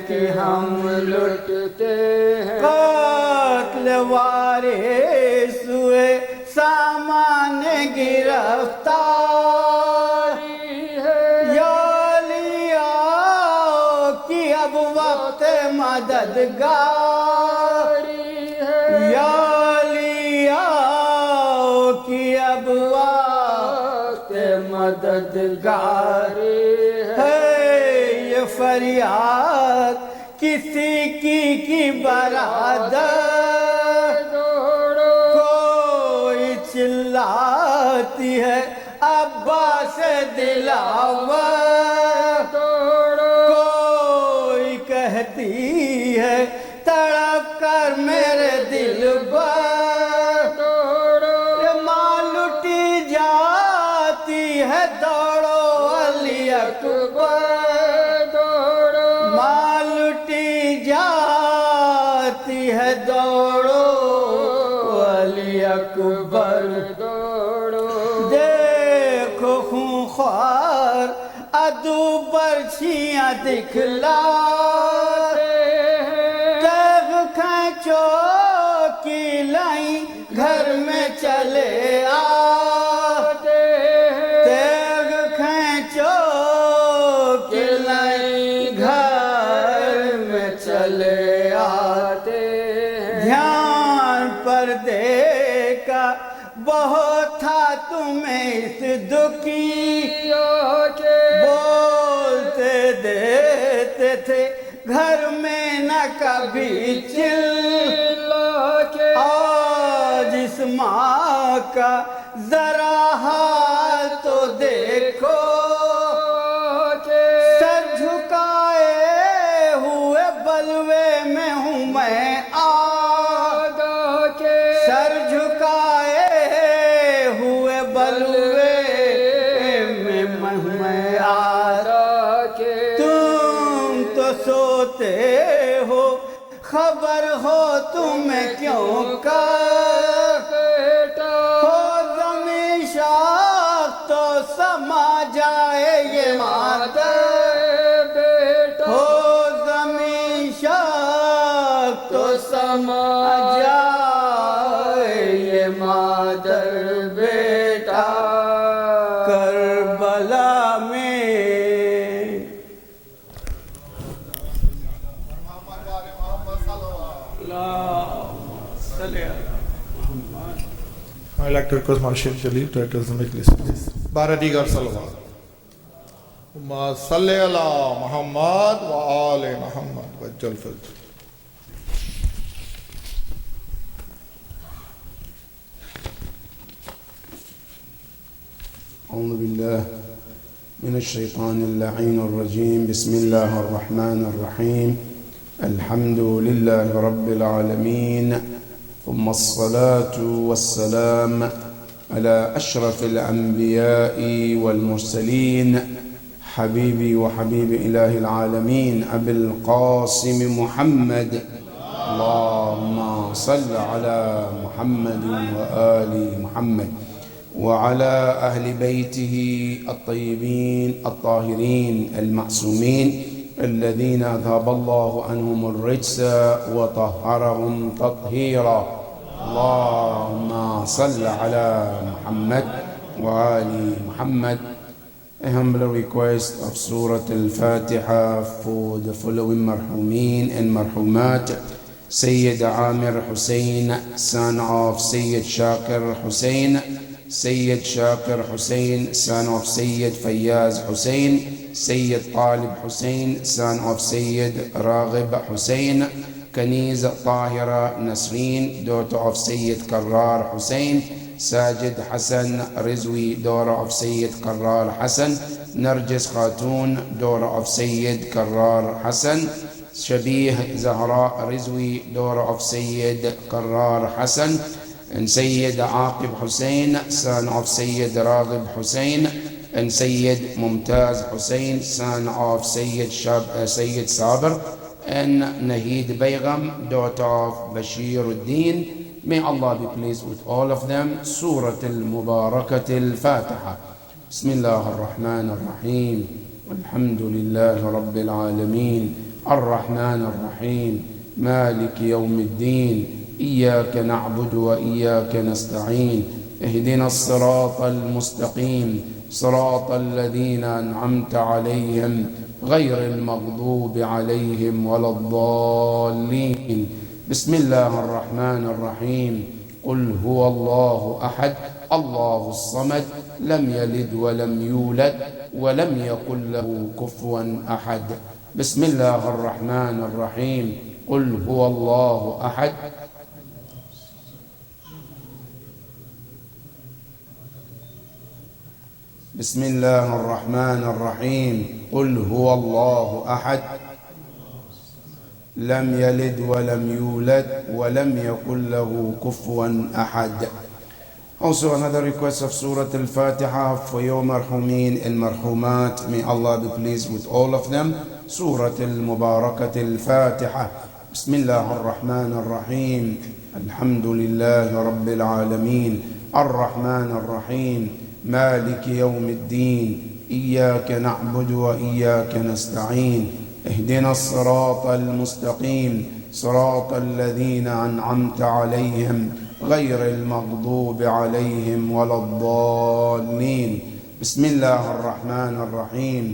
کہ ہم لٹتے ہیں قتل وارث ہوئے سامان گرفتاری ہے یا لیا کہ اب وقت مددگاری ہے یا لیا کہ اب وقت مددگاری ہے یہ فریاد کسی کی برادر کوئی چلاتی ہے عباس دلاور کوئی کہتی ہے تڑپ کر میرے دل پر ماں لٹی جاتی ہے دوڑو علی اکبر ماں لٹی جاتی ہے دوڑو علی اکبر دیکھو خونخوار عدو برچیاں دکھلاتے ہیں تیغ کھینچو کی لائیں گھر میں چلے آتے ہیں تیغ کھینچو کی لائیں گھر میں چلے آتے ہیں دھیان پردے کا بہت تھا تمہیں اس دکھیوں کے بولتے دیتے تھے گھر میں نہ کبھی چلا کے آج اس ماں کا ذرا حال تو دیکھو سر جھکائے ہوئے بلوے میں ہوں میں آگا کے سر جھکائے ہوئے بلوے میں آگا کے تم تو سوتے ہو خبر ہو تمہیں کیوں کا ہو زمین شاخ تو سما جائے یہ مادر ہو زمین شاخ تو سما جائے یہ مادر بیٹا کربلا میں I'd like to request Marshal Jalil to address the Majlis, please. بارہ صلوات اللہم صلی علی محمد و آل محمد وجل فضل أعوذ بالله من الشيطان اللعين الرجيم بسم الله الرحمن الرحيم الحمد لله رب العالمين ثم الصلاة والسلام على أشرف الأنبياء والمرسلين حبيبي وحبيب إله العالمين أبي القاسم محمد اللهم صل على محمد وآل محمد وعلى أهل بيته الطيبين الطاهرين المعصومين الذين أذهب الله عنهم الرجس وطهرهم تطهيرا اللهم صل على محمد وآل محمد. A humble request of Surah Al-Fatiha for the following marhumin and marhumat: Sayyid Amir Hussein, son of Sayyid Shakir Hussein; Sayyid Shakir Hussein, son of Sayyid Fayyaz Hussein; Sayyid Talib Hussein, son of Sayyid Raghib Hussein; Kaniz Tahira Nasreen, daughter of Sayyid Karrar Hussein; Sajid Hassan Rizwi, daughter of Sayyid Karrar Hassan; Narjis Khatun, daughter of Sayyid Karrar Hassan; Shabih Zahra Rizwi, daughter of Sayyid Karrar Hassan; and Sayyid Aqib Hussein, son of Sayyid Raghib Hussein; and Sayyid Mumtaz Hussein, son of Sayyid Sabr; and Nahid Baygam, daughter of Bashir al-Din. May Allah be pleased with all of them. Surah Al-Mubarakat Al-Fatiha. Bismillah ar-Rahman ar-Rahim. Alhamdulillah Rabbil Alameen. الرحمن الرحيم مالك يوم الدين إياك نعبد وإياك نستعين اهدنا الصراط المستقيم صراط الذين أنعمت عليهم غير المغضوب عليهم ولا الضالين. بسم الله الرحمن الرحيم. قل هو الله أحد الله الصمد لم يلد ولم يولد ولم يكن له كفوا أحد. بسم الله الرحمن الرحيم. قل هو الله أحد بسم الله الرحمن الرحيم. قل هو الله أحد لم يلد ولم يولد ولم يكن له كفوا أحد. Also another request of Surah Al-Fatiha for your marhumin and marhumat. May Allah be pleased with all of them. Surah Al-Mubarakat Al-Fatiha. بسم الله الرحمن الرحيم. الحمد لله رب العالمين الرحمن الرحيم مالك يوم الدين إياك نعبد وإياك نستعين اهدنا الصراط المستقيم صراط الذين أنعمت عليهم غير المغضوب عليهم ولا الضالين. بسم الله الرحمن الرحيم.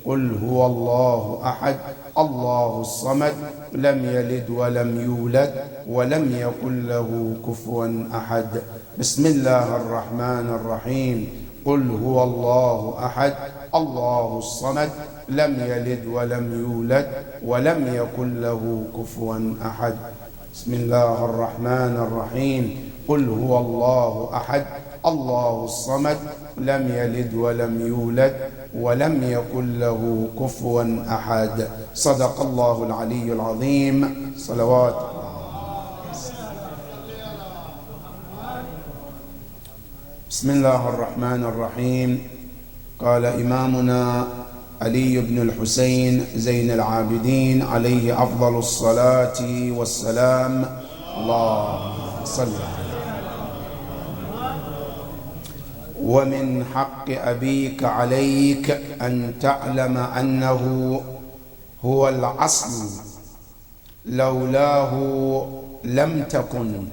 قل هو الله أحد الله الصمد لم يلد ولم يولد ولم يكن له كفوا أحد. بسم الله الرحمن الرحيم. قل هو الله أحد الله الصمد لم يلد ولم يولد ولم يكن له كفوا أحد. بسم الله الرحمن الرحيم. قل هو الله أحد الله الصمد لم يلد ولم يولد ولم يكن له كفوا أحد. صدق الله العلي العظيم. صلوات. بسم الله الرحمن الرحيم. قال إمامنا علي بن الحسين زين العابدين عليه أفضل الصلاة والسلام. اللهم صل على ومن حق أبيك عليك أن تعلم أنه هو الأصل لولاه لم تكن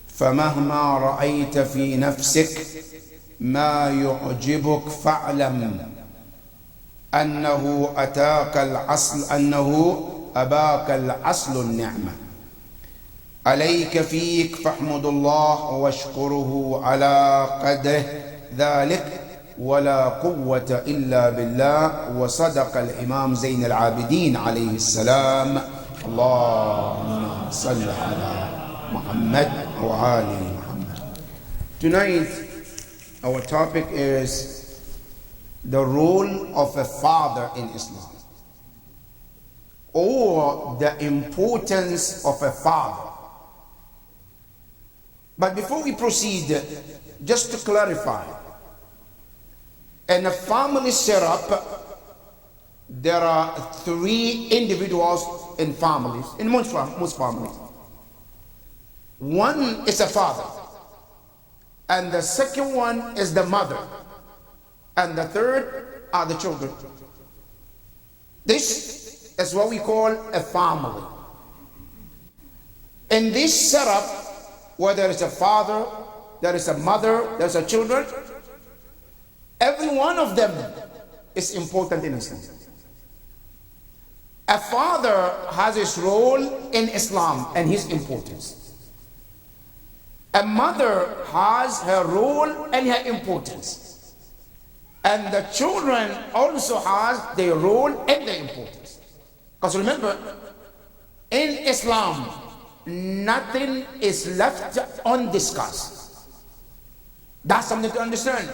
فمهما رأيت في نفسك ما يعجبك فاعلم أنه أتاك الأصل أنه أباك الأصل النعمة عليك فيك فاحمد الله واشكره على قدر ذلك ولا قوة إلا بالله. وصدق الإمام زين العابدين عليه السلام. اللهم صل على محمد وآل محمد. Tonight our topic is the role of a father in Islam, or the importance of a father. But before we proceed, just to clarify, in a family setup, there are three individuals in families, in most families. One is a father, and the second one is the mother, and the third are the children. This is what we call a family. In this setup, where there is a father, there is a mother, there's a children, every one of them is important in Islam. A father has his role in Islam and his importance. A mother has her role and her importance. And the children also has their role and their importance. Because remember, in Islam, nothing is left undiscussed. That's something to understand.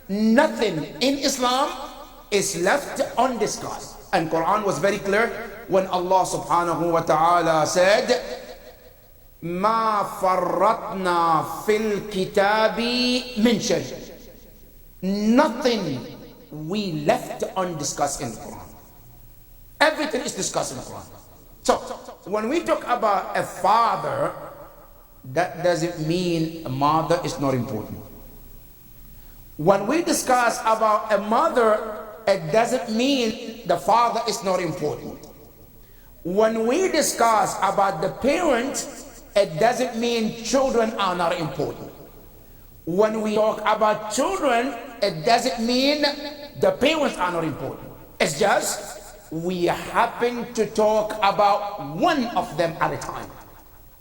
Nothing in Islam is left undiscussed. And Quran was very clear when Allah subhanahu wa ta'ala said, ما فرطنا في الكتاب من شيء. Nothing we left undiscussed in the Quran. Everything is discussed in the Quran. So, when we talk about a father, that doesn't mean a mother is not important. When we discuss about a mother, it doesn't mean the father is not important. when we discuss about the parents, it doesn't mean children are not important. When we talk about children, it doesn't mean the parents are not important. It's just we happen to talk about one of them at a time.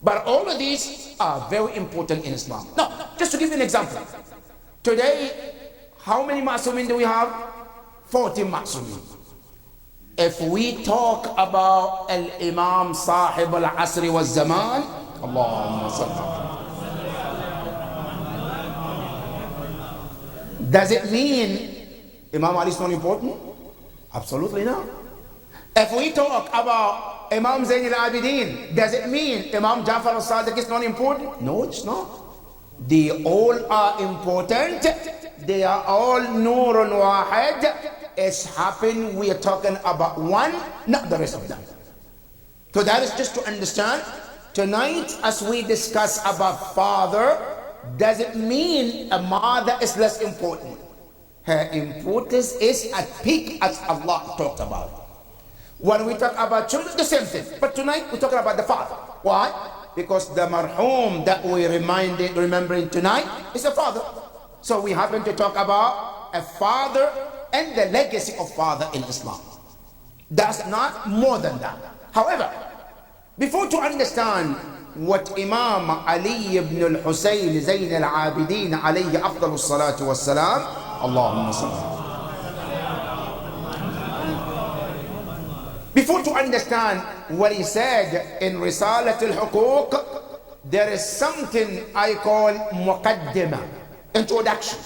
But all of these are very important in Islam. Now, just to give you an example. Today, how many Ma'sumin do we have? 40 Ma'sumin. If we talk about Al-Imam Sahib Al-Asri wa Zaman, Allahumma salli. Does it mean Imam Ali is not important? Absolutely not. If we talk about Imam Zayn al-Abidin, does it mean Imam Jafar al-Sadiq is not important? No, it's not. They all are important. They are all Nurun Wahid. It's happened, we are talking about one, not the rest of them. So that is just to understand. Tonight, as we discuss about father, does it mean a mother is less important? Her importance is at peak, as Allah talked about. When we talk about children, the same thing. But tonight, we're talking about the father. Why? Because the marhum that we're remembering tonight is a father. So we happen to talk about a father and the legacy of father in Islam. That's not more than that. However, before to understand what Imam Ali ibn al-Husayn Zayn al-Abidin alayhi afdalu salatu wassalam, Allahumma salli. Before to understand what he said in Risalat al-Huquq, there is something I call muqaddimah, introduction.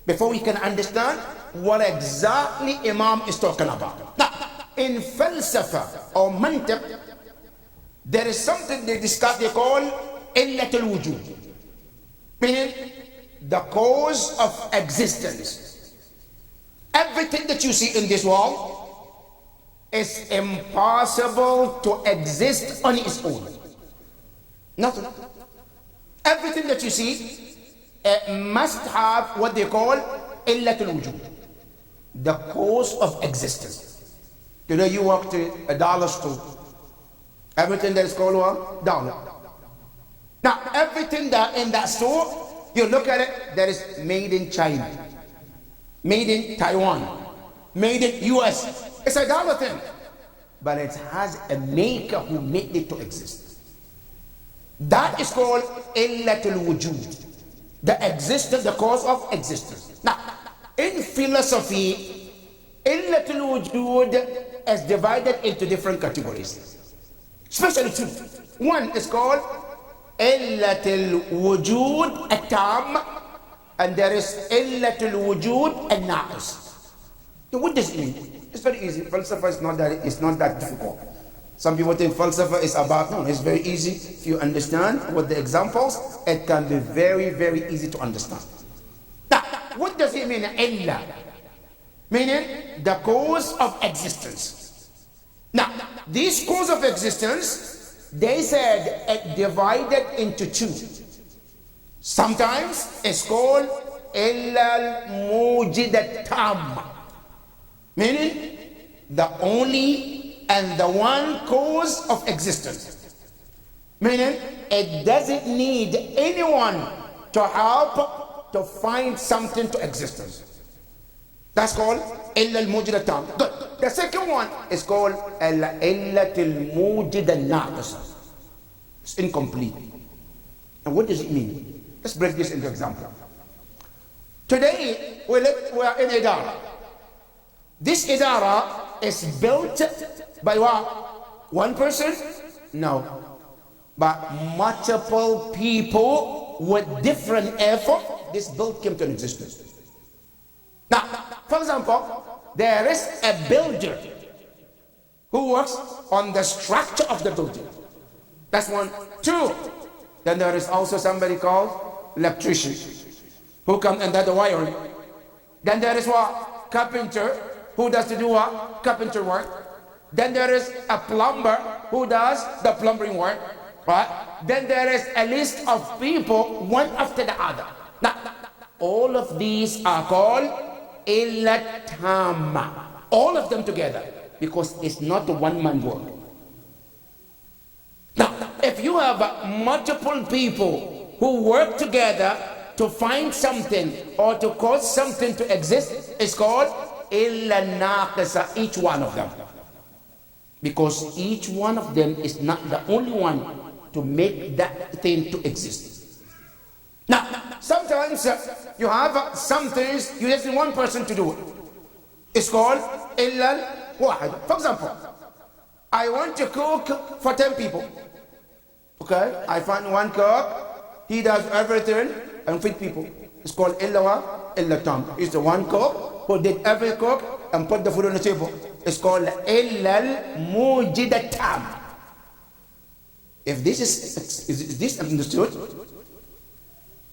Before we can understand what exactly Imam is talking about. Now, in falsafa or mantiq, there is something they discuss, they call illat al-wujud, meaning the cause of existence. Everything that you see in this world is impossible to exist on its own. Nothing. Everything that you see must have what they call illat al-wujud, the cause of existence. Today you walk to a dollar store, everything that is called what? Dollar. Now everything that in that store, you look at it, that is made in China, made in Taiwan, made in US. It's a dollar thing, but it has a maker who made it to exist. That is called illatul wujud, the existence, the cause of existence. Now, in philosophy, illatul wujud is divided into different categories, especially two. One is called illatul wujud at-tam, and there is illatul wujud an-naqis. So what does it mean? It's very easy. Falsafa is not that difficult. Some people think falsafa is about, no, it's very easy. If you understand what the examples, it can be very, very easy to understand. Now, what does it mean, illa? Meaning the cause of existence. Now, this cause of existence, they said it divided into two. Sometimes it's called illa al-mujid at-tam, meaning the only and the one cause of existence, meaning it doesn't need anyone to help to find something to existence. That's called illa al-mujid at-tam. Good. The second one is called illat al-mujid an-naqis. It's incomplete. And what does it mean? Let's break this into example. Today we are in Idara. This Idara is built by what? One person? No. But multiple people with different effort, this build came to an existence. Now, for example, there is a builder who works on the structure of the building. That's one. Two, then there is also somebody called electrician who comes and does the wiring. Then there is what? Carpenter, who does to do what? Carpenter work. Then there is a plumber who does the plumbing work, right? Then there is a list of people, one after the other. Now, all of these are called illat tamma. All of them together, because it's not a one-man work. you have multiple people who work together to find something or to cause something to exist, it's called illa naqisa, each one of them. Because each one of them is not the only one to make that thing to exist. Now, sometimes you have some things you just need one person to do it. It's called illa wahid. For example, I want to cook for 10 people. Okay, I find one cook, he does everything and feed people. It's called illa tam. It's the one cook who did every cook and put the food on the table. It's called illa mujida tam. If this is this understood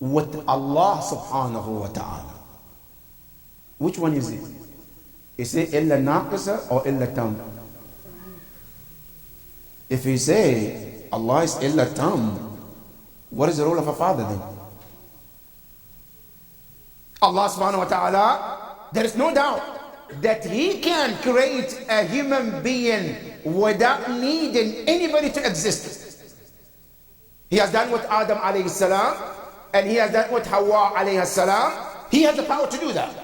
with Allah subhanahu wa ta'ala, which one is it? Is it illa naqisa or illa tam? If you say Allah is illa tam, what is the role of a father then? Allah subhanahu wa ta'ala, there is no doubt that He can create a human being without needing anybody to exist. He has done with Adam alayhi salam, and He has done with Hawa alayhi salam. He has the power to do that.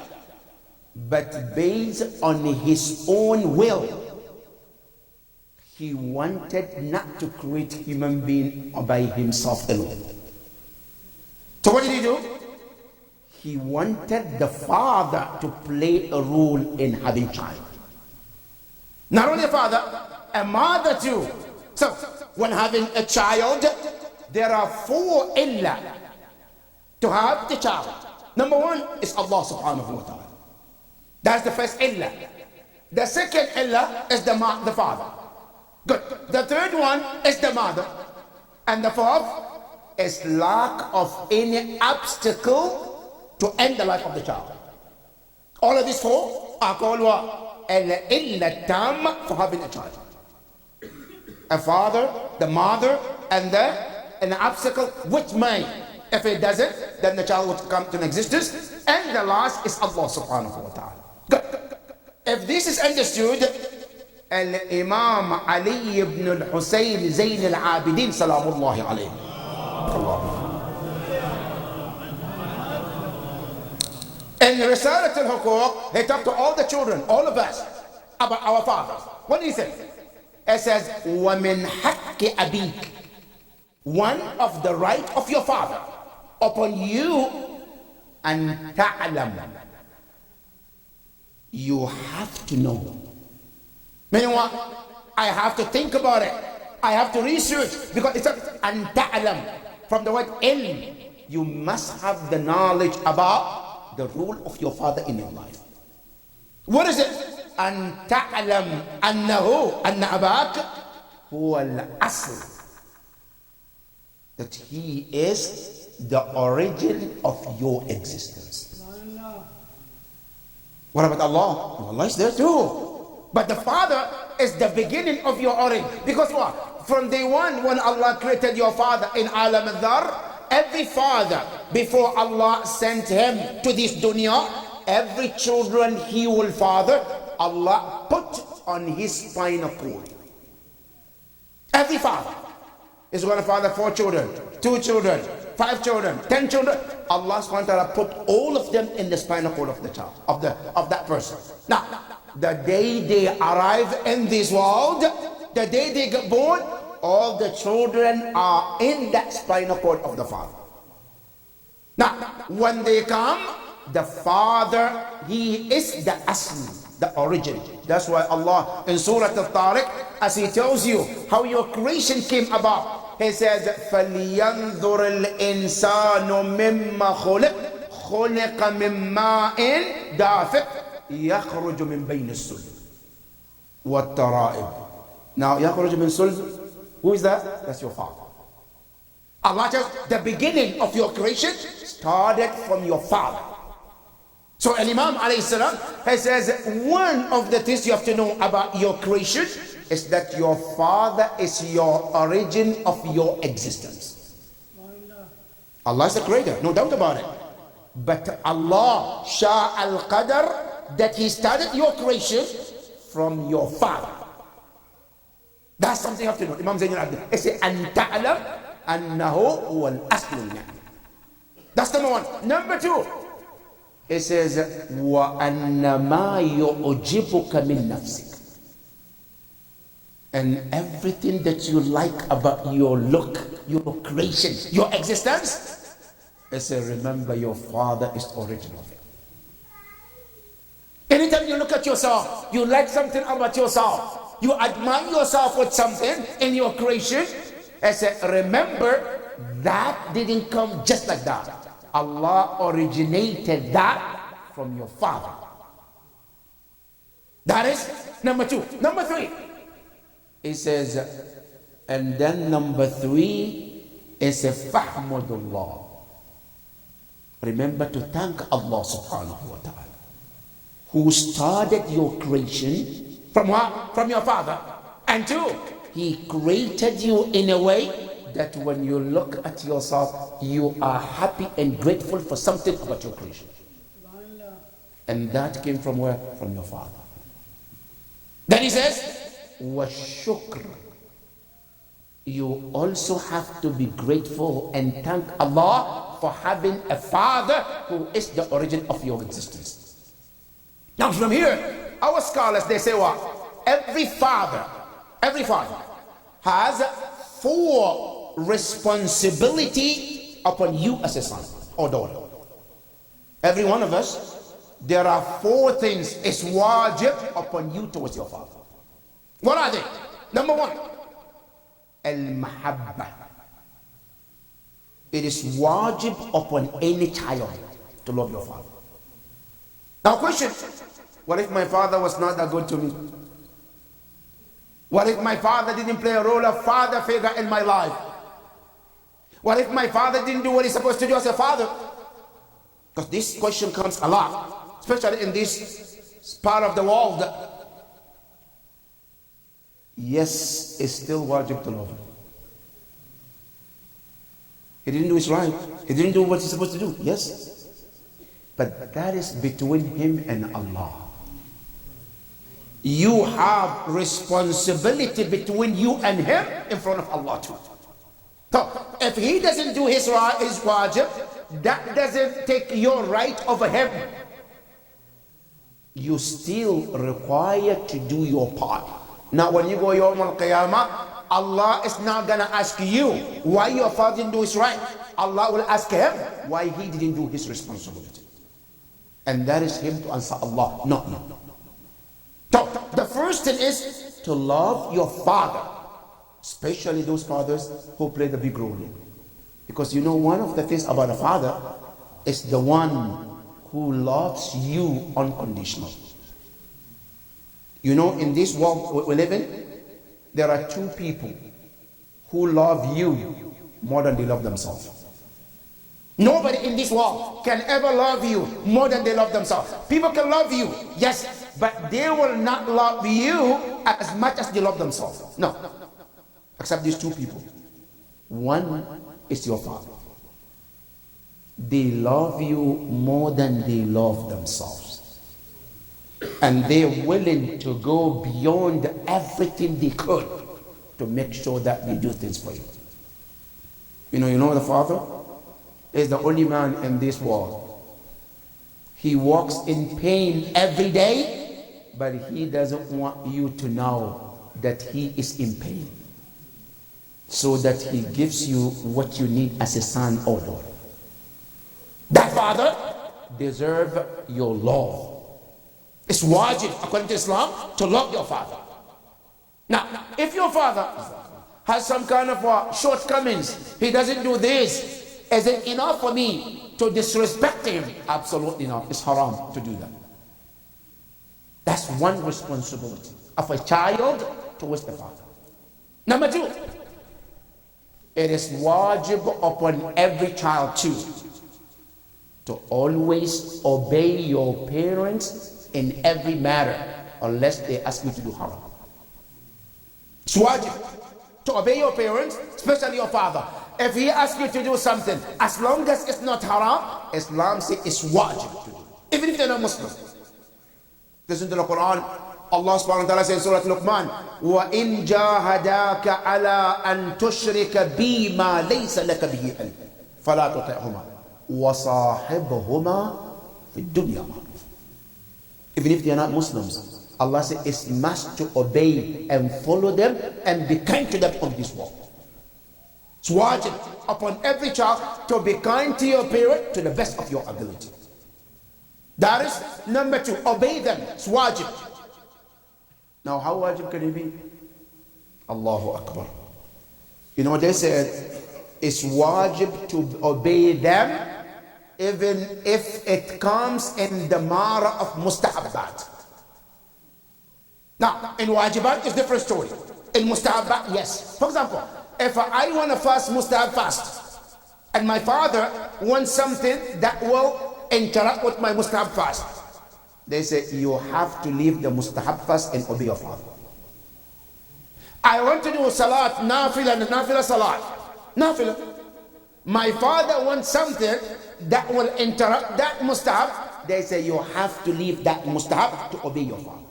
But based on His own will, He wanted not to create human being by Himself alone. So what did He do? He wanted the father to play a role in having child. Not only a father, a mother too. So when having a child, there are 4 illa to have the child. Number 1 is Allah subhanahu wa ta'ala. That's the first illa. The second illa is the father. Good. The third one is the mother. And the fourth is lack of any obstacle to end the life of the child. All of these 4 are called what? Illa tam, for having a child. A father, the mother, and an obstacle which may, if it doesn't, then the child will come to an existence. And the last is Allah subhanahu wa ta'ala. Good. If this is understood, Imam Ali ibn al-Husayn Zayn al-Abidin salamullahi alayhi. In Risalat al-Huquq, he talked to all the children, all of us, about our fathers. What did he say? It says, وَمِنْ حَقِّ أَبِيكَ, one of the right of your father upon you, أَن تَعْلَمَ, you have to know. Meaning what? I have to think about it. I have to research, because it's أَن تَعْلَمَ, from the word ilm. You must have the knowledge about the role of your father in your life. What is it? أن تعلم أنه أن أباك هو الأصل, that he is the origin of your existence. What about Allah? Allah is there too, but the father is the beginning of your origin. Because what? From day one, when Allah created your father in Alam al-Dhar, every father, before Allah sent him to this dunya, every children he will father, Allah put on his spinal cord. Every father is going to father 4 children, 2 children, 5 children, 10 children. Allah subhanahu wa ta'ala put all of them in the spinal cord of the child, of that person. Now, the day they arrive in this world, the day they get born, all the children are in that spinal cord of the father. Now, when they come, the father, he is the asl, the origin. That's why Allah in Surah Al-Tariq, as he tells you how your creation came about, he says, فَلْيَنْظُرِ الْإِنسَانُ مِمَّا خُلِقَ خُلِقَ مِنْ مَاءٍ دَافِقٍ يَخْرُجُ مِنْ بَيْنِ السُّلْبِ وَالتَّرَائِبِ. Now, يَخْرُجُ مِنْ سُلْبِ, who is that? That's your father. Allah says the beginning of your creation started from your father. So Imam alayhi salam, he says one of the things you have to know about your creation is that your father is your origin of your existence. Allah is the creator, no doubt about it. But Allah Sha al-Qadr, that he started your creation from your father. That's something you have to know. Imam Zayn al-Abidin. It says, أن تعلم أنه هو الأصل النعمة. That's number one. Number two, it says, وأن ما يعجبك من نفسك. And everything that you like about your look, your creation, your existence, it says, remember your father is original. Anytime you look at yourself, you like something about yourself, you admire yourself with something in your creation, I said, remember that didn't come just like that. Allah originated that from your father. That is number two. Number three, it says, and then number three is a fahmudullah. Remember to thank Allah subhanahu wa ta'ala, who started your creation from what? From your father. And two, he created you in a way that when you look at yourself, you are happy and grateful for something about your creation. And that came from where? From your father. Then he says, وَالشُّكْرِ. You also have to be grateful and thank Allah for having a father who is the origin of your existence. Now from here, our scholars, they say what? Every father has 4 responsibility upon you as a son or daughter. Every one of us, there are 4 things is wajib upon you towards your father. What are they? Number 1, al-mahabba. It is wajib upon any child to love your father. Now question, what if my father was not that good to me? What if my father didn't play a role of father figure in my life? What if my father didn't do what he's supposed to do as a father? Because this question comes a lot, especially in this part of the world. Yes, it's still wajib to love him. He didn't do his right. He didn't do what he's supposed to do. Yes. But that is between him and Allah. You have responsibility between you and him in front of Allah too. So if he doesn't do his wajib, that doesn't take your right over him. You still required to do your part. Now when you go Yawm al-Qiyamah, Allah is not gonna ask you why your father didn't do his right. Allah will ask him why he didn't do his responsibility. And that is him to answer Allah, not you. So the first thing is to love your father, especially those fathers who play the big role. Because you know, one of the things about a father is the one who loves you unconditionally. You know, in this world we live in, there are 2 people who love you more than they love themselves. Nobody in this world can ever love you more than they love themselves. People can love you, yes, but they will not love you as much as they love themselves. No, except these 2 people. One is your father. They love you more than they love themselves. And they're willing to go beyond everything they could to make sure that they do things for you. You know the father is the only man in this world. He walks in pain every day, but he doesn't want you to know that he is in pain, so that he gives you what you need as a son or daughter. That father deserves your love. It's wajib according to Islam to love your father. Now, if your father has some kind of shortcomings, he doesn't do this, is it enough for me to disrespect him? Absolutely not. It's haram to do that. That's one responsibility of a child towards the father. Number 2, it is wajib upon every child too to always obey your parents in every matter, unless they ask you to do haram. It's wajib to obey your parents, especially your father. If he asks you to do something, as long as it's not haram, Islam says it's wajib to do, even if they're not Muslim. Listen to the Quran. Allah subhanahu wa ta'ala says in Surah Luqman, وَإِن جَاهَدَاكَ عَلَىٰ أَن تُشْرِكَ بِي مَا لَيْسَ لَكَ بِهِ عِلْمٌ فَلَا تُطِعْهُمَا وَصَاحِبْهُمَا فِي الدُّنْيَا مَعْرُوفًا. Even if they are not Muslims, Allah says it's must to obey and follow them and be kind to them on this world. It's wajib upon every child to be kind to your parent to the best of your ability. That is number 2. Obey them. It's wajib. Now, how wajib can it be? Allahu Akbar. You know what they said? It's wajib to obey them even if it comes in the mara of mustahabbat. Now, in wajibat, it's a different story. In mustahabbat, yes. For example, if I want to fast mustahab fast, and my father wants something that will interact with my mustahab fast, they say you have to leave the mustahab fast and obey your father. I want to do salat, nafila salat, nafila. My father wants something that will interrupt that mustahab. They say you have to leave that mustahab to obey your father.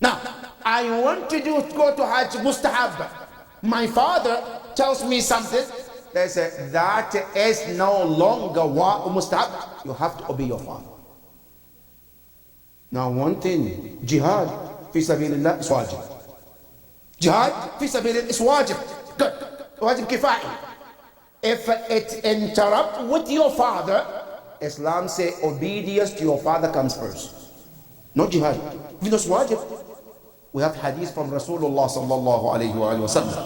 Now, I want to go to Hajj mustahab. My father tells me something. They say that is no longer mustahab. You have to obey your father. Now, one thing, jihad fi sabilillah is wajib. Jihad fi sabilillah is wajib. Good. Wajib kifai. If it interrupts with your father, Islam say obedience to your father comes first. Not jihad. If it's wajib. We have hadith from Rasulullah sallallahu alayhi wa sallam.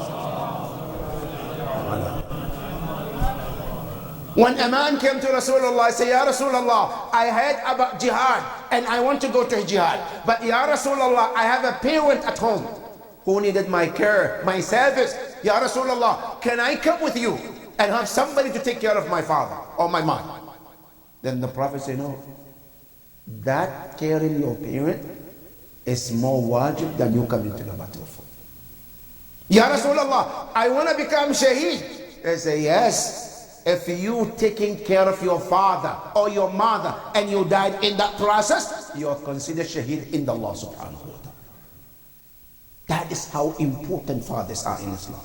When a man came to Rasulullah, he said, Ya Rasulullah, I heard about jihad and I want to go to jihad. But Ya Rasulullah, I have a parent at home who needed my care, my service. Ya Rasulullah, can I come with you and have somebody to take care of my father or my mother? Then the Prophet said, no. That caring your parent is more wajib than you coming to the battlefield. Ya Rasulullah, I want to become shaheed. They say, yes. If you taking care of your father or your mother and you died in that process, you are considered shaheed in the Allah subhanahu wa ta'ala. That is how important fathers are in Islam.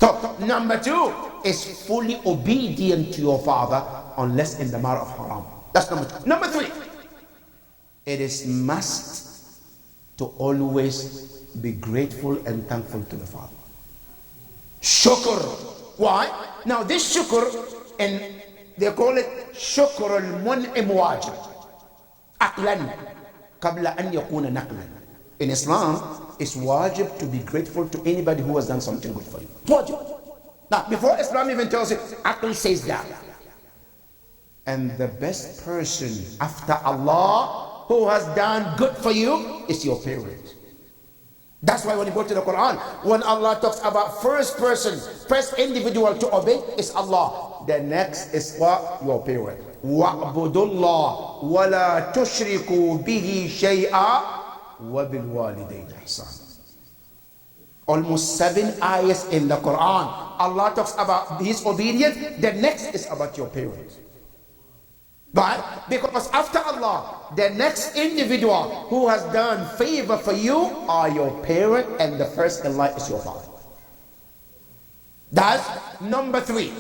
So, number 2 is fully obedient to your father unless in the matter of haram. That's number 2. Number 3, it is must to always be grateful and thankful to the father. Shukr. Why? Now this shukr, and they call it shukr al-mun'im wajib. Aqlan. Qabla an yakuna naqlan. In Islam, it's wajib to be grateful to anybody who has done something good for you. Wajib. Now, before Islam even tells it, Aql says that. And the best person after Allah who has done good for you is your parent. That's why when you go to the Quran, when Allah talks about first person, first individual to obey is Allah. The next is what? Your parent. وَاعْبُدُوا اللَّهَ وَلَا تُشْرِكُوا بِهِ شَيْئًا وَبِالْوَالِدَيْنِ إِحْسَانًا. Almost 7 ayahs in the Quran. Allah talks about his obedience. The next is about your parents. But because after Allah, the next individual who has done favor for you are your parent, and the first in line is your father. That's number 3.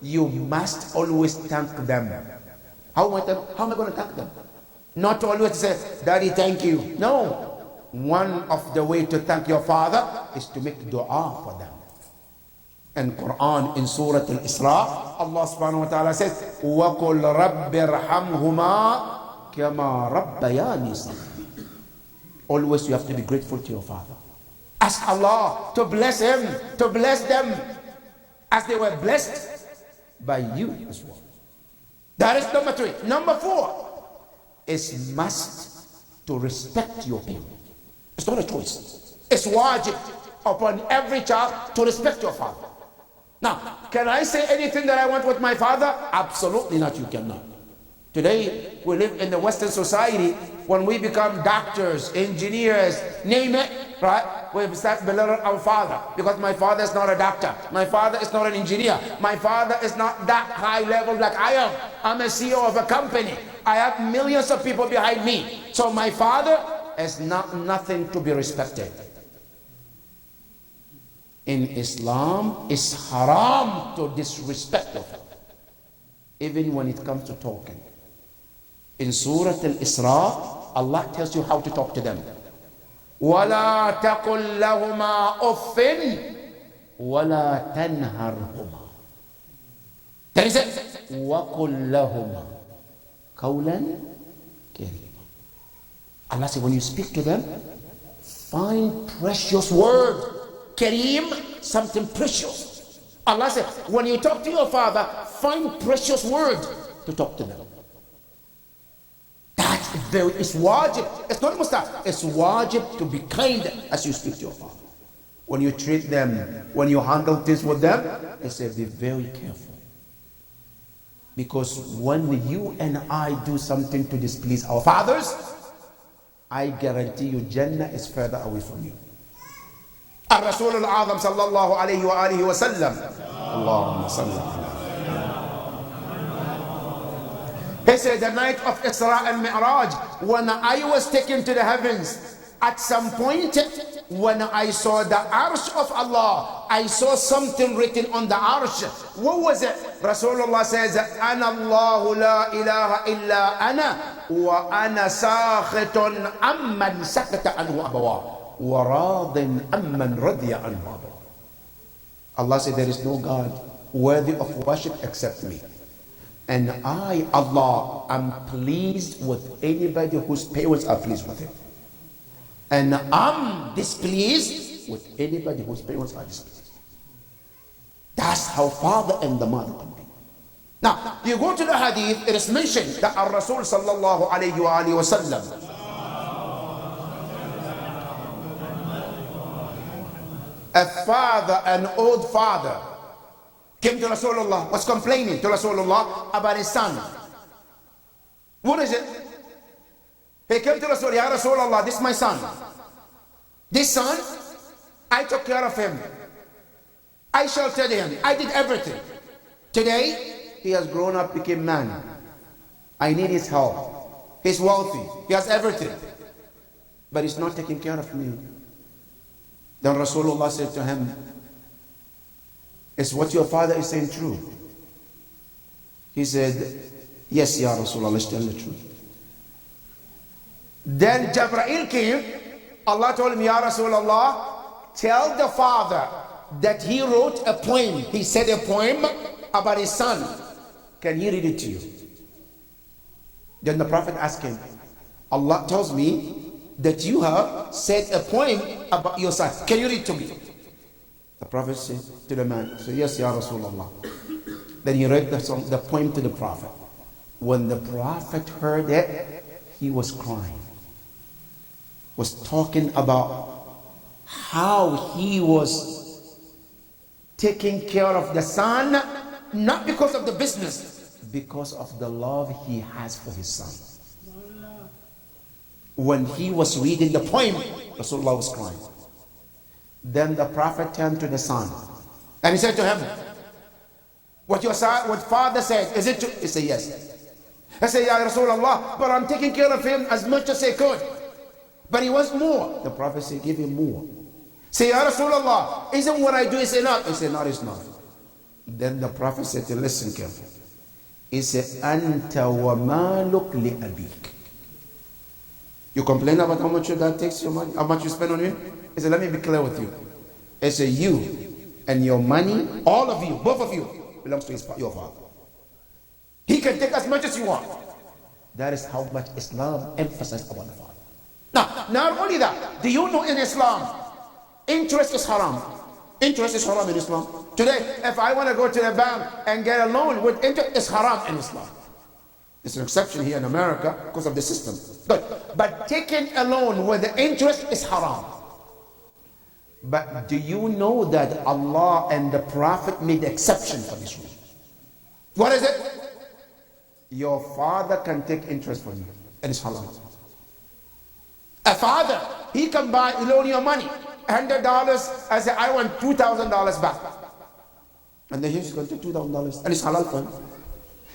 You must always thank them. How am I going to thank them? Not always say, Daddy, thank you. No. One of the way to thank your father is to make dua for them. In Quran, in Surah Al-Isra, Allah subhanahu wa ta'ala says, وَقُلْ رَبِّ ارْحَمْهُمَا كَمَا رَبَّيَانِي صَغِيرًا. Always you have to be grateful to your father. Ask Allah to bless him, to bless them as they were blessed by you as well. That is number 3. Number 4 is must to respect your parents. It's not a choice. It's wajib upon every child to respect your father. Now, can I say anything that I want with my father? Absolutely not, you cannot. Today, we live in the Western society. When we become doctors, engineers, name it, right? We start belittling our father because my father is not a doctor. My father is not an engineer. My father is not that high level like I am. I'm a CEO of a company. I have millions of people behind me. So my father is not nothing to be respected. In Islam, it's haram to disrespect your father, even when it comes to talking. In Surah Al-Isra, Allah tells you how to talk to them. وَلَا تَقُلْ لَهُمَا أُفٍّ وَلَا تَنْهَرْهُمَا. There is it. وَقُلْ لَهُمَا قَوْلًا كَرِيمًا. Allah said, when you speak to them, find precious word. Kareem, something precious. Allah said, when you talk to your father, find precious word to talk to them. It's wajib. It's not mustahab. It's wajib to be kind as you speak to your father. When you treat them, when you handle things with them, they say, be very careful. Because when you and I do something to displease our fathers, I guarantee you Jannah is further away from you. الرسول الأعظم صلى الله عليه وآله وسلم اللهم صل على. He said, the night of Isra and Mi'raj, when I was taken to the heavens, at some point, when I saw the arsh of Allah, I saw something written on the arsh. What was it? Rasulullah says, أَنَا اللَّهُ لَا إِلَهَ إِلَّا أَنَا وَأَنَا سَاخِطٌ أَمَّنْ سَكَتَ عَنْهُ أَبَوَاهُ وَرَاضٍ أَمَّنْ رَضِيَ عَنْهُ أَبَوَاهُ. Allah said, there is no God worthy of worship except me. And I, Allah, am pleased with anybody whose parents are pleased with him. And I'm displeased with anybody whose parents are displeased. That's how father and the mother can be. Now, you go to the hadith, it is mentioned that our Rasul sallallahu alayhi wa alihi wa sallam, a father, an old father, came to Rasulullah, was complaining to Rasulullah about his son. What is it? He came to Rasulullah, Ya Rasulullah, this is my son. This son, I took care of him. I sheltered him. I did everything. Today, he has grown up, became man. I need his help. He's wealthy. He has everything. But he's not taking care of me. Then Rasulullah said to him, is what your father is saying true? He said, yes, Ya Rasulullah, let's tell the truth. Then Jibreel came. Allah told him, Ya Rasulullah, tell the father that he wrote a poem. He said a poem about his son. Can he read it to you? Then the Prophet asked him, Allah tells me that you have said a poem about your son. Can you read to me? The Prophet said to the man, so yes, Ya Rasulullah. Then he read the poem to the Prophet. When the Prophet heard it, he was crying. Was talking about how he was taking care of the son, not because of the business, because of the love he has for his son. When he was reading the poem, Rasulullah was crying. Then the Prophet turned to the son and he said to him, what father said, is it true? He said, yes. I said, Ya Rasulullah, but I'm taking care of him as much as I could. But he wants more. The Prophet said, give him more. Say, Ya Rasulullah, isn't what I do is enough? He said, no, it's not. Then the Prophet said to listen carefully. He said, Anta wa maluk li abik. You complain about how much your dad takes your money, how much you spend on him? He said, let me be clear with you. He said, you and your money, all of you, both of you, belongs to your father. He can take as much as you want. That is how much Islam emphasizes about the father. Now, not only that, do you know in Islam, interest is haram. Interest is haram in Islam. Today, if I want to go to the bank and get a loan with interest, it's haram in Islam. It's an exception here in America because of the system. But taking a loan with the interest is haram. But do you know that Allah and the Prophet made exception for this rule? What is it? Your father can take interest from you, and it's halal. A father, he can loan your money, $100. I say, I want $2,000 back. And then he's going to take $2,000, and it's halal for him.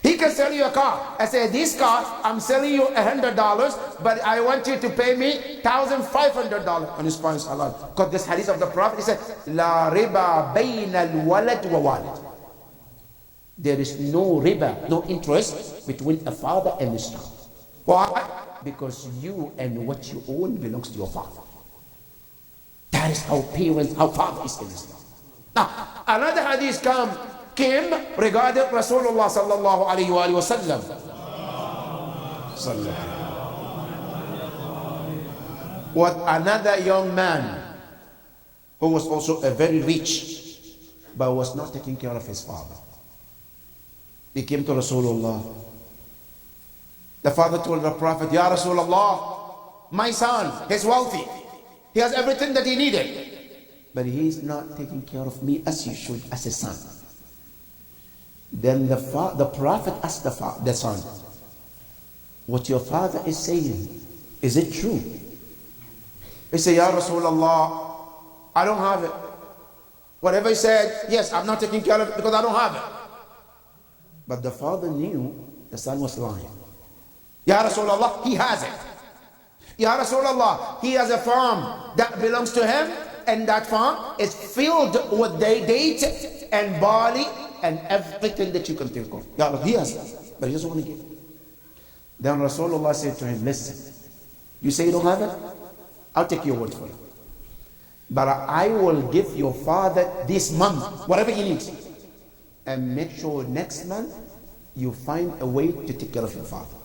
He can sell you a car. I say, this car, I'm selling you $100, but I want you to pay me $1,500. And his parents allowed. Because this hadith of the Prophet, he said, La riba bayna al-walad wa walid. There is no riba, no interest between a father and his child. Why? Because you and what you own belongs to your father. That is how parents, how father is in Islam. Now, another hadith came regarding Rasulullah sallallahu alayhi wa sallam. What another young man who was also a very rich, but was not taking care of his father. He came to Rasulullah. The father told the Prophet, Ya Rasulullah, my son, he's wealthy. He has everything that he needed. But he's not taking care of me as you should, as a son. Then the Prophet asked the son, what your father is saying, is it true? He said, Ya Rasulullah, I don't have it. Whatever he said, yes, I'm not taking care of it because I don't have it. But the father knew the son was lying. Ya Rasulullah, he has it. Ya Rasulullah, he has a farm that belongs to him, and that farm is filled with dates and barley and everything that you can think of. Ya Allah, he has it, but he doesn't want to give. Then Rasulullah said to him, listen, you say you don't have it? I'll take your word for it. But I will give your father this month, whatever he needs. And make sure next month you find a way to take care of your father.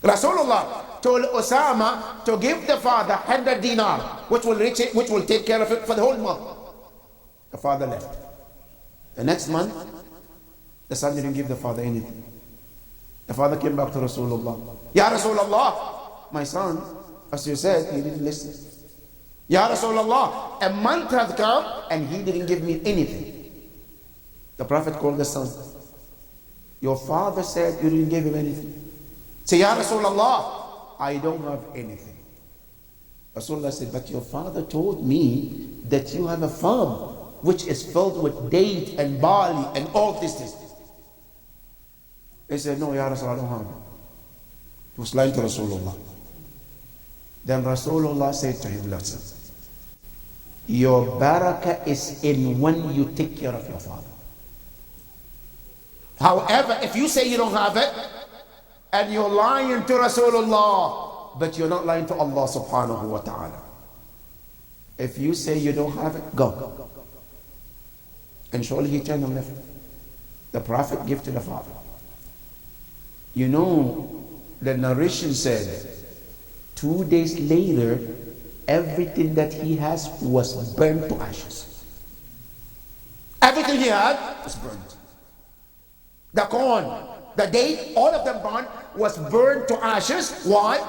Rasulullah told Osama to give the father 100 dinar, which will take care of it for the whole month. The father left. The next month, the son didn't give the father anything. The father came back to Rasulullah. Ya Rasulullah, my son, as you said, he didn't listen. Ya Rasulullah, a month has come and he didn't give me anything. The Prophet called the son. Your father said you didn't give him anything. Say, Ya Rasulullah, I don't have anything. Rasulullah said, but your father told me that you have a farm which is filled with date and barley and all these things. He said, no, Ya Rasulullah, I don't have it. He was lying to Rasulullah. Then Rasulullah said to him, listen, your barakah is in when you take care of your father. However, if you say you don't have it, and you're lying to Rasulullah, but you're not lying to Allah subhanahu wa ta'ala. If you say you don't have it, go. And surely he turned and left. The Prophet gave to the father. You know, the narration said, 2 days later, everything that he has was burned to ashes. Everything he had was burned. The corn, the date, all of them was burned to ashes. Why?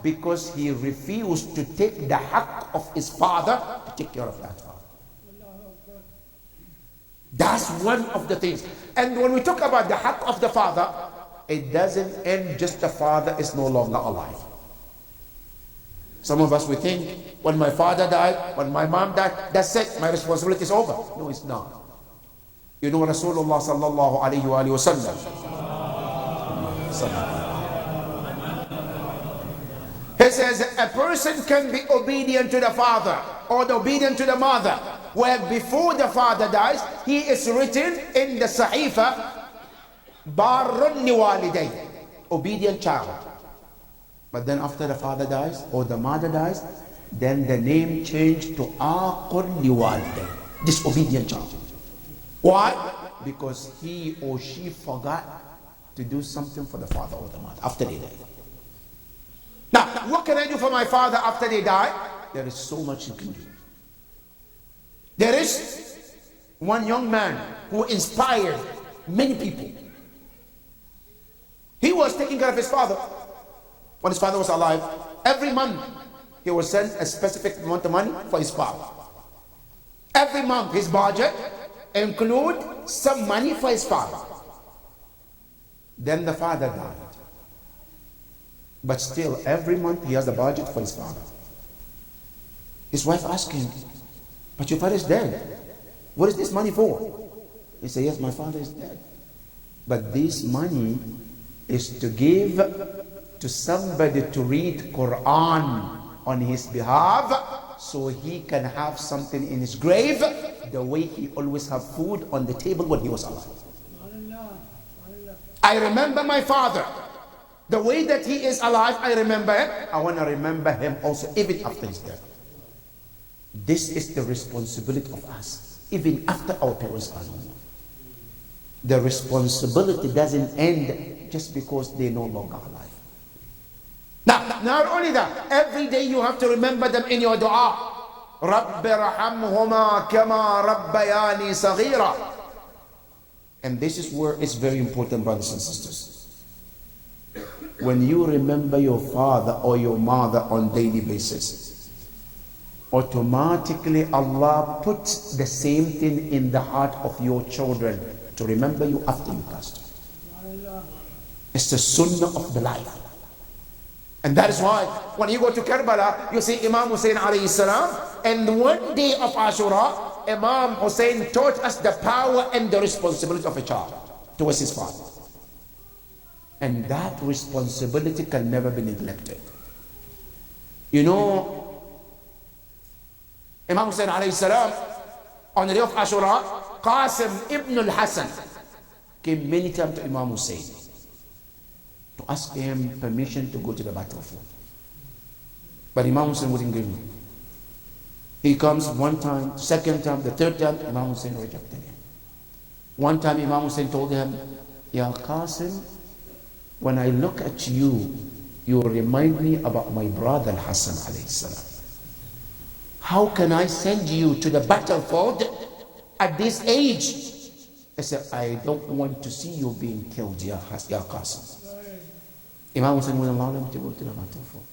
Because he refused to take the haqq of his father to take care of that father. That's one of the things. And when we talk about the haqq of the father, it doesn't end just the father is no longer alive. Some of us, we think, when my father died, when my mom died, that's it, my responsibility is over. No, it's not. You know Rasulullah sallallahu alayhi wa sallam. He says a person can be obedient to the father or obedient to the mother, where before the father dies, he is written in the Sahifa, Barrun liwalidayn, obedient child. But then after the father dies or the mother dies, then the name changed to Aqur liwalidayn, disobedient child. Why? Because he or she forgot to do something for the father or the mother after they died. Now, what can I do for my father after they die? There is so much you can do. There is one young man who inspired many people. He was taking care of his father when his father was alive. Every month, he would send a specific amount of money for his father. Every month, his budget include some money for his father. Then the father died. But still, every month he has a budget for his father. His wife asked him, but your father is dead. What is this money for? He said, yes, my father is dead. But this money is to give to somebody to read Quran on his behalf so he can have something in his grave the way he always have food on the table when he was alive. I remember my father. The way that he is alive, I remember him. I want to remember him also even after his death. This is the responsibility of us, even after our parents are no more. The responsibility doesn't end just because they're no longer alive. Now, not only that, every day you have to remember them in your dua. رَبِّ رَحَمْهُمَا كَمَا رَبَّيَانِي صَغِيرًا. And this is where it's very important, brothers and sisters. When you remember your father or your mother on daily basis, automatically Allah puts the same thing in the heart of your children to remember you after you passed. It's the sunnah of the life. And that is why when you go to Karbala, you see Imam Hussein alayhi salam, and one day of Ashura, Imam Hussein taught us the power and the responsibility of a child towards his father. And that responsibility can never be neglected. You know, Imam Hussein alayhi salam, on the day of Ashura, Qasim ibn al-Hasan came many times to Imam Hussein to ask him permission to go to the battlefield. But Imam Hussein wouldn't give him. He comes one time, second time, the third time, Imam Hussein rejected him. One time Imam Hussein told him, Ya Qasim, when I look at you, you remind me about my brother Hassan alayhi salam. How can I send you to the battlefield at this age? I said, I don't want to see you being killed, Ya Qasim. Imam Hussein would allow him to go to the battlefield.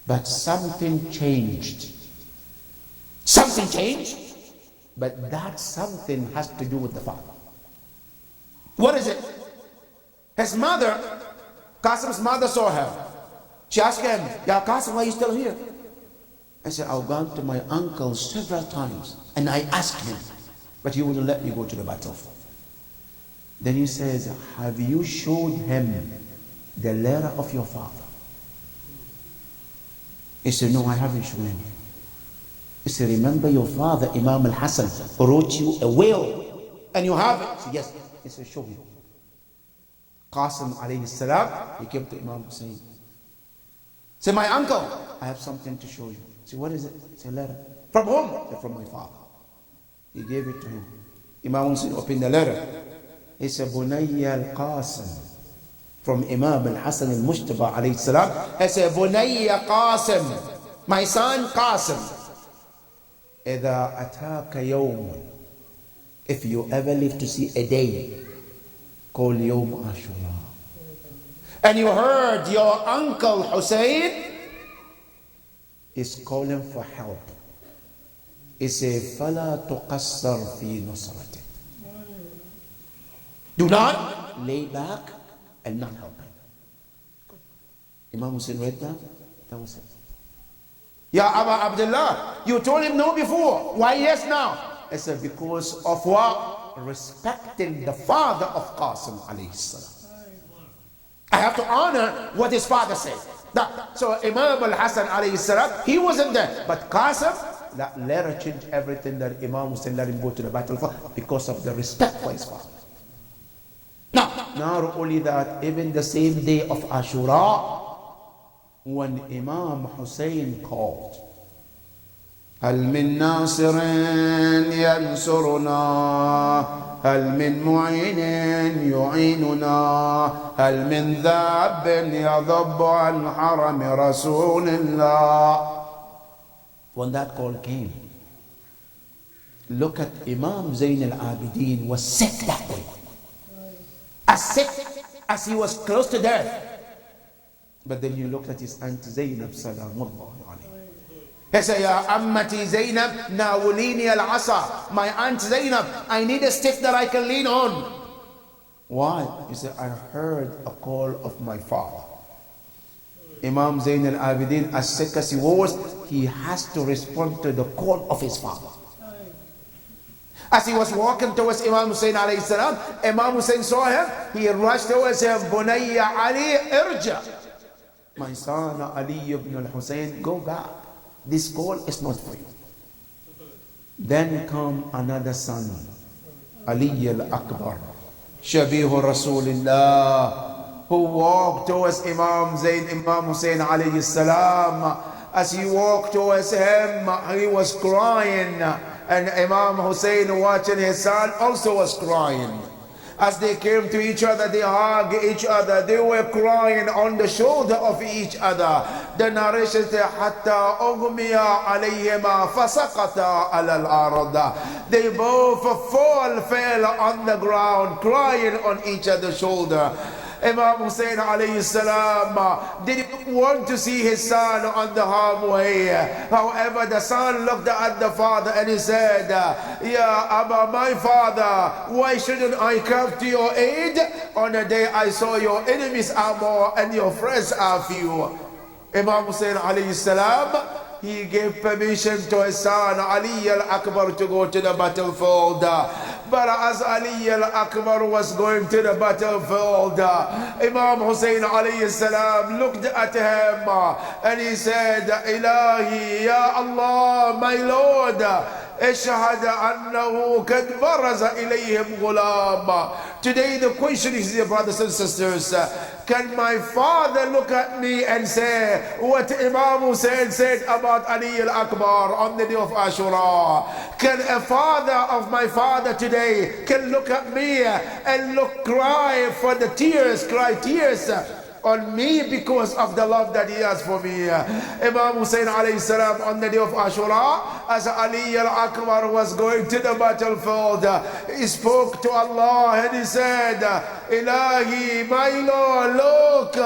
But something changed. Something changed, but that something has to do with the father. What is it? His mother, Qasim's mother saw her. She asked him, Ya Qasim, why are you still here? I said, I've gone to my uncle several times and I asked him, but he wouldn't let me go to the battlefield. Then he says, have you showed him the letter of your father? He said, no, I haven't shown him. He said, remember your father, Imam al-Hasan, wrote you a will and you have it? He said, yes. He said, show me. Qasim alayhi salam, he came to Imam Hussein. He said, my uncle, I have something to show you. He said, what is it? He said, a letter. From whom? He said, from my father. He gave it to him. Imam Hussein opened the letter. He said, Bunayya al-Qasim. From Imam al-Hasan al-Mujtaba alayhi salam. He said, Bunayya Qasim. My son Qasim. إذا أتاك يوم, if you ever live to see a day, call Yawm Ashura. And you heard your uncle Hussein is calling for help. He said, فَلَا تُقَصَّرْ فِي نُصْرَتِهِ. Do not lay back and not help him. Imam Hussein read that. That was it. Ya Aba Abdullah, you told him no before. Why yes now? I said, because of what? Respecting the father of Qasim alayhi salam. I have to honor what his father said. So Imam al-Hasan alayhi salam, he wasn't there. But Qasim, that letter changed everything that Imam Hussein let him go to the battlefield because of the respect for his father. Now, not only that, even the same day of Ashura, when Imam Hussein called, هل من ناصر ينصرنا هل من معين يعيننا هل من ذاب يضب عن حرم رسول الله. When that call came, look at Imam Zayn al-Abidin was sick that day. As sick as he was close to death. But then he looked at his Aunt Zainab Salamullahi alayhi. He said, Ya Ammati Zainab, nawulini al-asa. My Aunt Zainab, I need a stick that I can lean on. Why? He said, I heard a call of my father. Imam Zayn al-Abidin, as sick as he was, he has to respond to the call of his father. As he was walking towards Imam Hussein alayhi salam, Imam Hussein saw him. He rushed towards him. Bunayya Ali irja. My son Ali ibn al-Hussein, go back. This call is not for you. Then come another son, Ali al-Akbar, Shabihu Rasulullah, who walked towards Imam Hussein alayhi salam. As he walked towards him, he was crying. And Imam Hussein, watching his son, also was crying. As they came to each other, they hugged each other. They were crying on the shoulder of each other. The narration says, "Hatta ughmiya alayhima fasaqata ala al-ard." They both fell on the ground, crying on each other's shoulder. Imam Hussein alayhi salam didn't want to see his son on the harm way. However, the son looked at the father and he said, "Ya Abba, my father, why shouldn't I come to your aid on the day I saw your enemies are more and your friends are few?" Imam Hussein alayhi salam, he gave permission to his son Ali al-Akbar to go to the battlefield. But as Ali al-Akbar was going to the battlefield, Imam Hussein alayhi salam looked at him and he said, "Ilahi, Ya Allah, my Lord, اشهد أنه قد برز إليهم Ghulam." Today the question is, dear brothers and sisters, can my father look at me and say what Imam Hussein said about Ali al-Akbar on the day of Ashura? Can a father of my father today can look at me and cry tears on me because of the love that he has for me? Imam Hussein alayhi salam, on the day of Ashura, as Ali al-Akbar was going to the battlefield, he spoke to Allah and he said, "Ilahi, my Lord, look,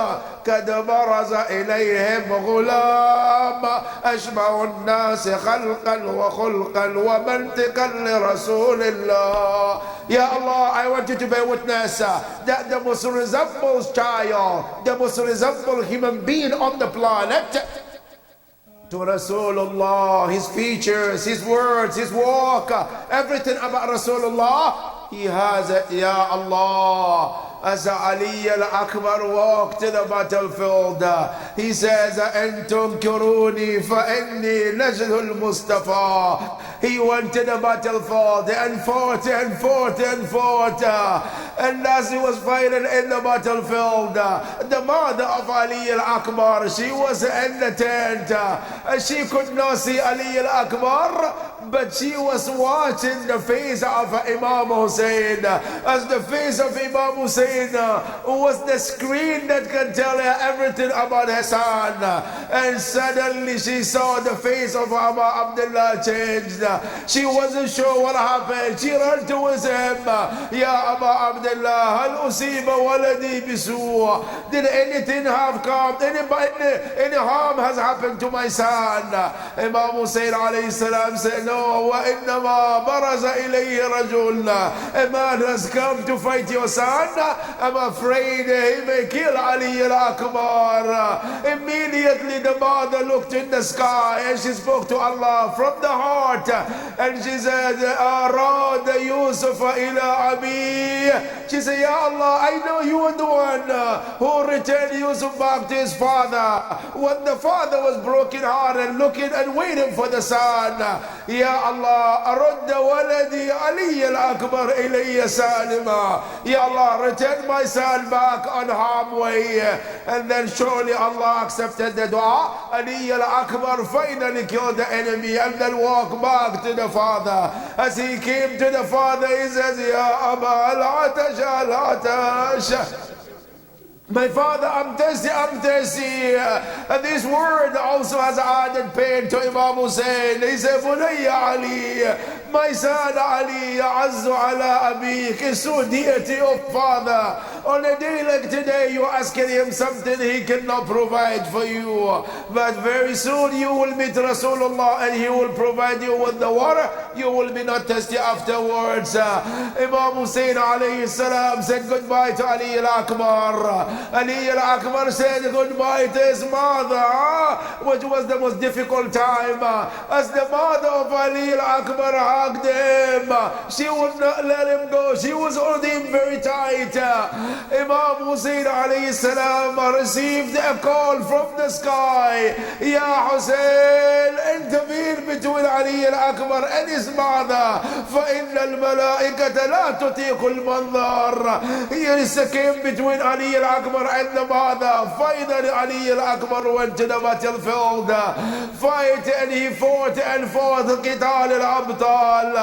قد برز إليهم غلام أشبه الناس خلقا وخلقا ومنطقا لرسول الله." Ya Allah, I want you to bear witness that the most resembles child, the most resembles human being on the planet to Rasulullah, his features, his words, his walk, everything about Rasulullah, he has it, Ya Allah. As Ali al-Akbar walked to the battlefield, he says, "Antum kuruni fa inni najlul Mustafa." He went to the battlefield and fought and fought and fought. And as he was fighting in the battlefield, the mother of Ali al-Akbar, she was in the tent. She could not see Ali al-Akbar, but she was watching the face of Imam Hussein. As the face of Imam Hussein was the screen that can tell her everything about her son. And suddenly she saw the face of Abu Abdullah changed. She wasn't sure what happened. She ran towards him. "Ya Abu Abdullah, hal usiba waladi bisu." Did anything have come? Any harm has happened to my son? Imam Hussein alayhi salam said, "No, wa innama baraza ilayhi rajul." A man has come to fight your son. I'm afraid he may kill Ali al-Akbar. Immediately the mother looked in the sky and she spoke to Allah from the heart. And she said, "Arad Yusuf ila abi." She said, "Ya Allah, I know you are the one who returned Yusuf back to his father. When the father was broken hearted, looking and waiting for the son. Ya Allah, arad waladi Ali al-Akbar ilayya salima." Ya Allah, return my son back on harm way. And then surely Allah accepted the dua. Ali al-Akbar finally killed the enemy and then walked back to the father. As he came to the father, he says, "Ya Aba al-Atash al-Atash." My father, I'm thirsty, I'm thirsty. And this word also has added pain to Imam Hussein. He said, "Bunayya Ali, my son Ali, Azzu ala abik, is so dear to your father. On a day like today, you're asking him something he cannot provide for you. But very soon you will meet Rasulullah and he will provide you with the water you will be not thirsty afterwards. Imam Hussein alayhi salam said goodbye to Ali al-Akbar. Ali al-Akbar said goodbye to his mother, which was the most difficult time. As the mother of Ali al-Akbar hugged him, she would not let him go. She was holding him very tight. Imam Hussein alayhi salam received a call from the sky. Ya Hussein, intervene between Ali al-Akbar and his mother. فَإِنَّ الْمَلَائِكَةَ لَا تُطِيقُ الْمَنْظَرَ. He came between Ali al-Akbar and the mother. Finally Ali al-Akbar went to the battlefield. Fight, and he fought and fought قتال الأبطال.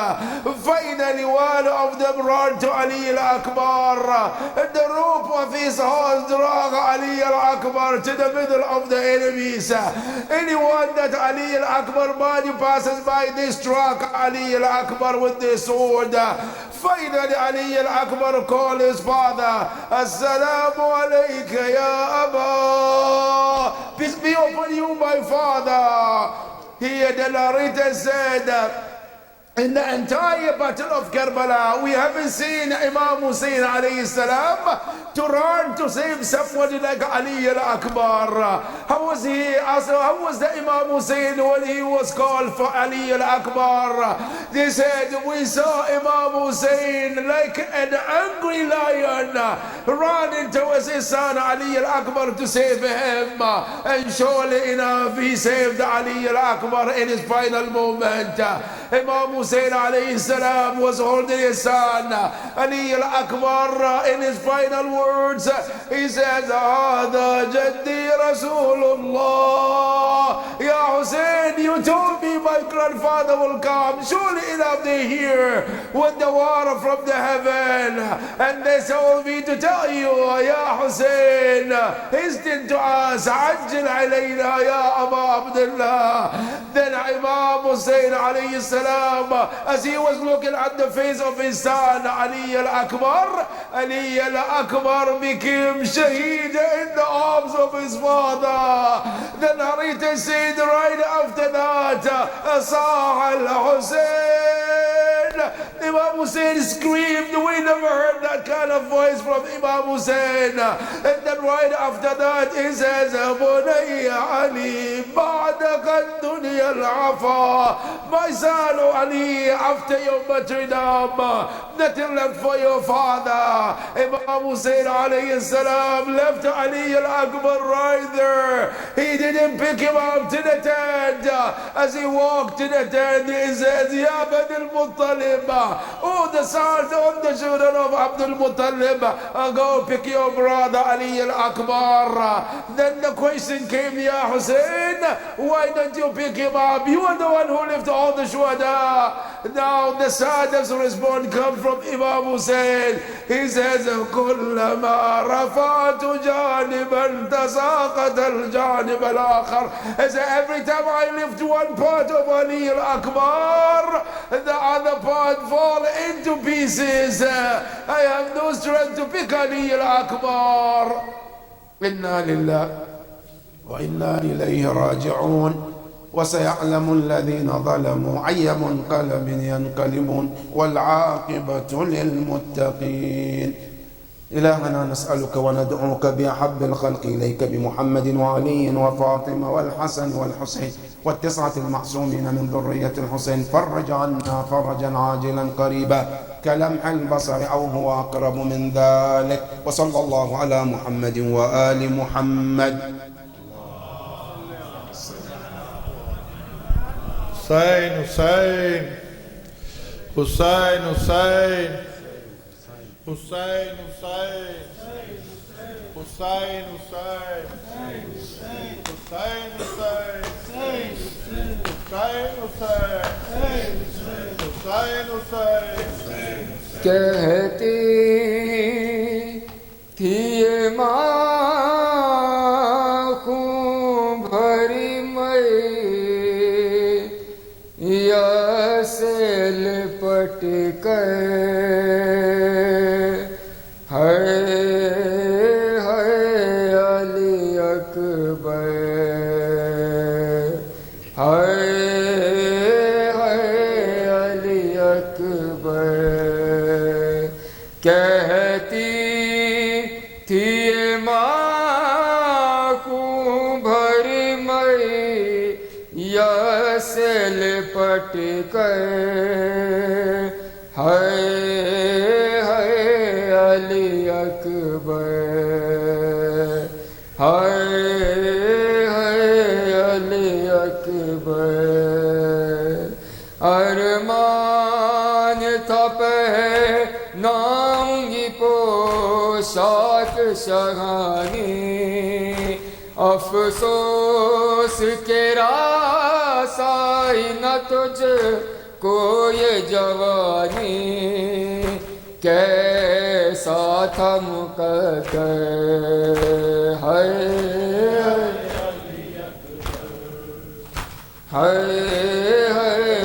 Finally one of them ran to Ali al-Akbar. The rope of his horse drag Ali al-Akbar to the middle of the enemies. Anyone that Ali al-Akbar body passes by, they struck Ali al-Akbar with the sword. Finally Ali al-Akbar called his father. Assalamu alayka ya Aba. Peace be upon you, my father. Here the narrator said, in the entire battle of Karbala, we haven't seen Imam Hussein alayhi salam to run to save somebody like Ali al-Akbar. How was he? Also, how was the Imam Hussein when he was called for Ali al-Akbar? They said, we saw Imam Hussein like an angry lion running towards his son Ali al-Akbar to save him. And surely enough, he saved Ali al-Akbar in his final moment. Imam Hussein alayhi salam was holding his son Ali al-Akbar. In his final words, he says, هذا جدي رسول الله. Ya Hussein, you told me my grandfather will come. Surely enough they hear with the water from the heaven, and they told me to tell you, Ya Hussein, hasten to us, عجل علينا يا أبا عبد الله. Then Imam Hussein alayhi salam, as he was looking at the face of his son Ali al-Akbar, Ali al-Akbar became shaheed in the arms of his father. The narrator said right after that, Asah al-Hussein. Imam Hussein screamed. We never heard that kind of voice from Imam Hussein. And then right after that he says, Bunayya Ali, ba'daka dunya al-afa. My son Ali, after your martyrdom, nothing left for your father. Imam Hussein alayhi salam left Ali al-Akbar right there. He didn't pick him up to the tent. As he walked to the tent, he says, Ya Bani al-Muttalib, oh, the sons of the children of Abdul Muttalib, go pick your brother Ali al-Akbar. Then the question came, Ya Hussein, why don't you pick him up? You are the one who left all the shuhada. Now the saddest response comes from Imam Hussein. He says, كلما رفعت جانبا تساقط الجانب الآخر. He said, every time I lift one part of Ali al-Akbar, the other part fall into pieces. I have no strength to pick Ali al-Akbar. Inna lillah wa inna ilayhi raji'un. وسيعلم الذين ظلموا أي منقلب ينقلبون والعاقبة للمتقين. إلهنا نسألك وندعوك بأحب الخلق إليك بمحمد وعلي وفاطمة والحسن والحسين والتسعة المعصومين من ذرية الحسين. Fridge عنا فرجا عاجلا قريبا كلمح البصر أو هو أقرب من ذلك. وصلى الله على محمد وآل محمد. Hussein, Hussein, Hussein, Hussein, Hussein, Hussein, Hussein, Hussein. कहती थी ये माँ खून भरी मैया से लिपट कर है अली अकबर है अली لپٹ کر ہے علی اکبر ہے علی اکبر ارمان تھا پہناؤں گی پوشاک شاہانی افسوس کے راس آئی نہ تجھ کو یہ جوانی کیسا تھا مقدر ہے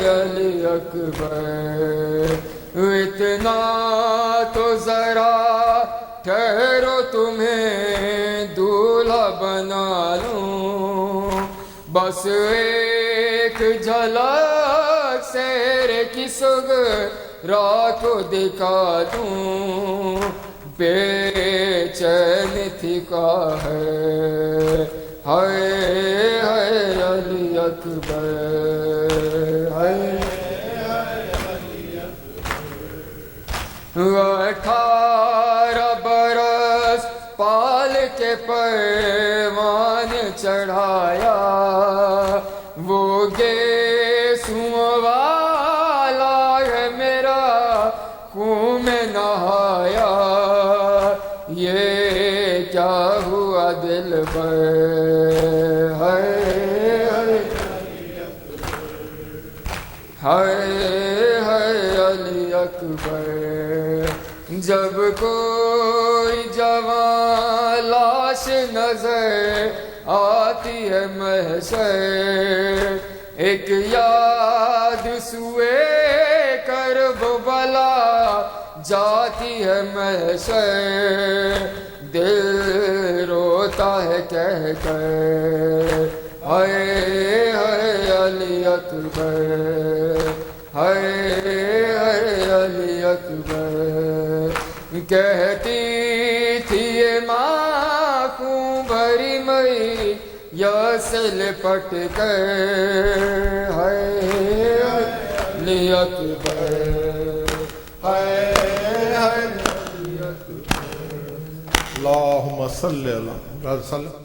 علی اکبر اتنا تو ذرا ٹھہرو تمہیں دولہا بنا لوں بس ایک جھلک سیر کی سغرا کو دکھا دوں بے چین تھی کا ہے علی اکبر ہے 18 برس پال کے پروان چڑھایا وہ گیسوں والا ہے میرا خون میں نہایا یہ کیا ہوا دل پر ہے علی اکبر جب کوئی جوان لاش نظر آتی ہے محشر ایک یاد سوئے کربلا جاتی ہے محشر دل روتا ہے کہہ کر علی اکبر علی اکبر کہتی تھی یہ ماں خون بھری مئی یا سے لپٹ کر علی اکبر اللہم صلی اللہ علیہ وسلم